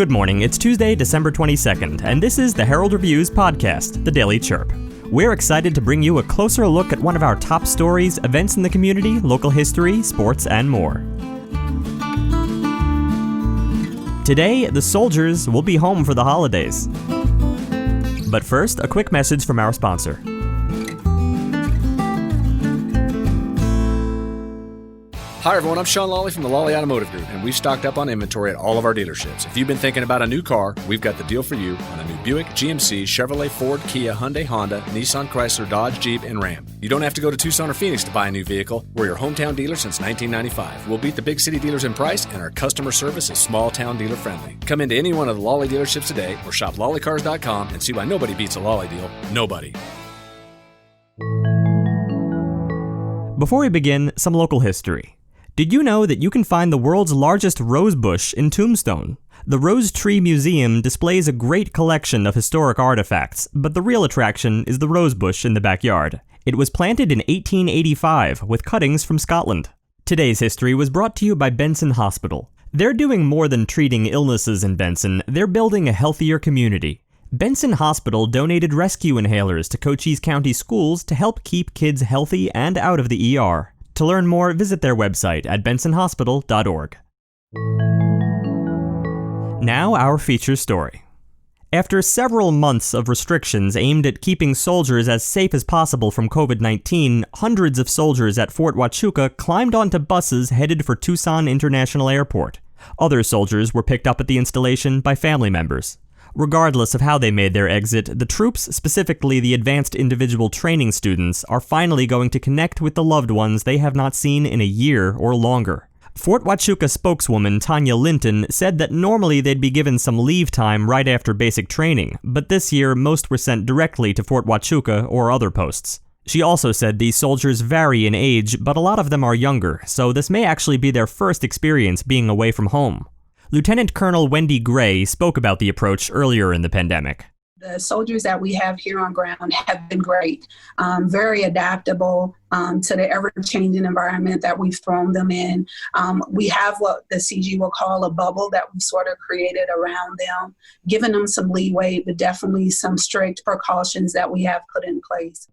Good morning, it's Tuesday, December 22nd, and this is the Herald Review's podcast, the Daily Chirp. We're excited to bring you a closer look at one of our top stories, events in the community, local history, sports, and more. Today, the soldiers will be home for the holidays. But first, a quick message from our sponsor. Hi everyone, I'm Sean Lawley from the Lawley Automotive Group, and we've stocked up on inventory at all of our dealerships. If you've been thinking about a new car, we've got the deal for you on a new Buick, GMC, Chevrolet, Ford, Kia, Hyundai, Honda, Nissan, Chrysler, Dodge, Jeep, and Ram. You don't have to go to Tucson or Phoenix to buy a new vehicle. We're your hometown dealer since 1995. We'll beat the big city dealers in price, and our customer service is small town dealer friendly. Come into any one of the Lawley dealerships today or shop lawleycars.com and see why nobody beats a Lawley deal. Nobody. Before we begin, some local history. Did you know that you can find the world's largest rose bush in Tombstone? The Rose Tree Museum displays a great collection of historic artifacts, but the real attraction is the rose bush in the backyard. It was planted in 1885 with cuttings from Scotland. Today's history was brought to you by Benson Hospital. They're doing more than treating illnesses in Benson, they're building a healthier community. Benson Hospital donated rescue inhalers to Cochise County schools to help keep kids healthy and out of the ER. To learn more, visit their website at bensonhospital.org. Now, our feature story. After several months of restrictions aimed at keeping soldiers as safe as possible from COVID-19, hundreds of soldiers at Fort Huachuca climbed onto buses headed for Tucson International Airport. Other soldiers were picked up at the installation by family members. Regardless of how they made their exit, the troops, specifically the advanced individual training students, are finally going to connect with the loved ones they have not seen in a year or longer. Fort Huachuca spokeswoman Tanya Linton said that normally they'd be given some leave time right after basic training, but this year most were sent directly to Fort Huachuca or other posts. She also said these soldiers vary in age, but a lot of them are younger, so this may actually be their first experience being away from home. Lieutenant Colonel Wendy Gray spoke about the approach earlier in the pandemic. The soldiers that we have here on ground have been great, very adaptable to the ever-changing environment that we've thrown them in. We have what the CG will call a bubble that we've sort of created around them, giving them some leeway, but definitely some strict precautions that we have put in place.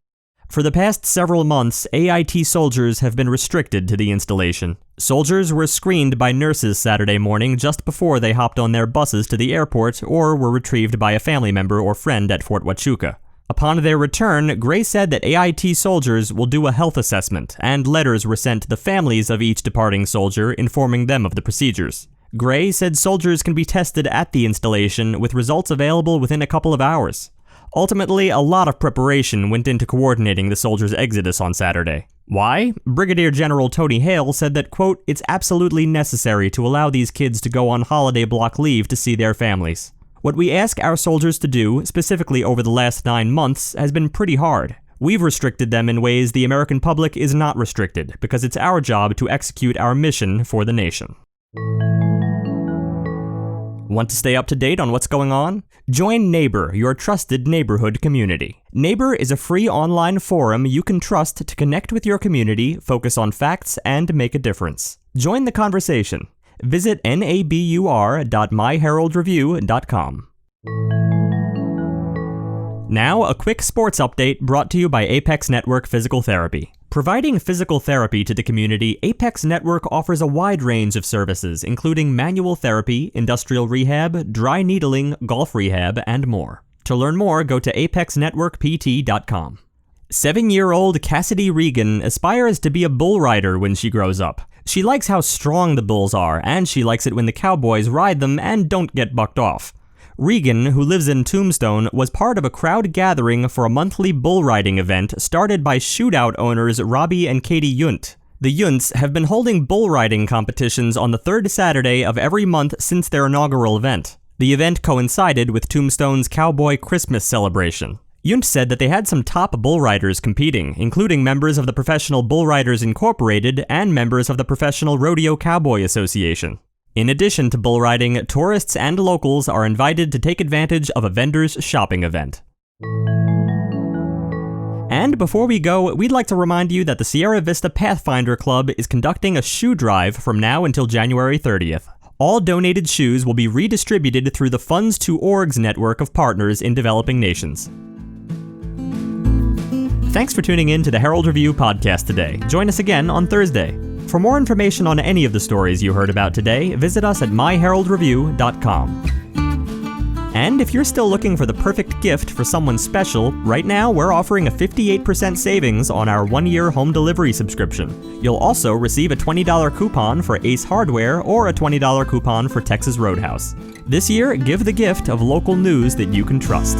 For the past several months, AIT soldiers have been restricted to the installation. Soldiers were screened by nurses Saturday morning just before they hopped on their buses to the airport or were retrieved by a family member or friend at Fort Huachuca. Upon their return, Gray said that AIT soldiers will do a health assessment, and letters were sent to the families of each departing soldier informing them of the procedures. Gray said soldiers can be tested at the installation with results available within a couple of hours. Ultimately, a lot of preparation went into coordinating the soldiers' exodus on Saturday. Why? Brigadier General Tony Hale said that, quote, "It's absolutely necessary to allow these kids to go on holiday block leave to see their families. What we ask our soldiers to do, specifically over the last 9 months, has been pretty hard. We've restricted them in ways the American public is not restricted, because it's our job to execute our mission for the nation." Want to stay up to date on what's going on? Join Neighbor, your trusted neighborhood community. Neighbor is a free online forum you can trust to connect with your community, focus on facts, and make a difference. Join the conversation. Visit nabur.myheraldreview.com. Now, a quick sports update brought to you by Apex Network Physical Therapy. Providing physical therapy to the community, Apex Network offers a wide range of services, including manual therapy, industrial rehab, dry needling, golf rehab, and more. To learn more, go to apexnetworkpt.com. 7-year-old Cassidy Regan aspires to be a bull rider when she grows up. She likes how strong the bulls are, and she likes it when the cowboys ride them and don't get bucked off. Regan, who lives in Tombstone, was part of a crowd gathering for a monthly bull riding event started by Shootout owners Robbie and Katie Yunt. The Yunts have been holding bull riding competitions on the third Saturday of every month since their inaugural event. The event coincided with Tombstone's Cowboy Christmas celebration. Yunt said that they had some top bull riders competing, including members of the Professional Bull Riders Incorporated and members of the Professional Rodeo Cowboy Association. In addition to bull riding, tourists and locals are invited to take advantage of a vendor's shopping event. And before we go, we'd like to remind you that the Sierra Vista Pathfinder Club is conducting a shoe drive from now until January 30th. All donated shoes will be redistributed through the Funds to Orgs network of partners in developing nations. Thanks for tuning in to the Herald Review podcast today. Join us again on Thursday. For more information on any of the stories you heard about today, visit us at myheraldreview.com. And if you're still looking for the perfect gift for someone special, right now we're offering a 58% savings on our 1-year home delivery subscription. You'll also receive a $20 coupon for Ace Hardware or a $20 coupon for Texas Roadhouse. This year, give the gift of local news that you can trust.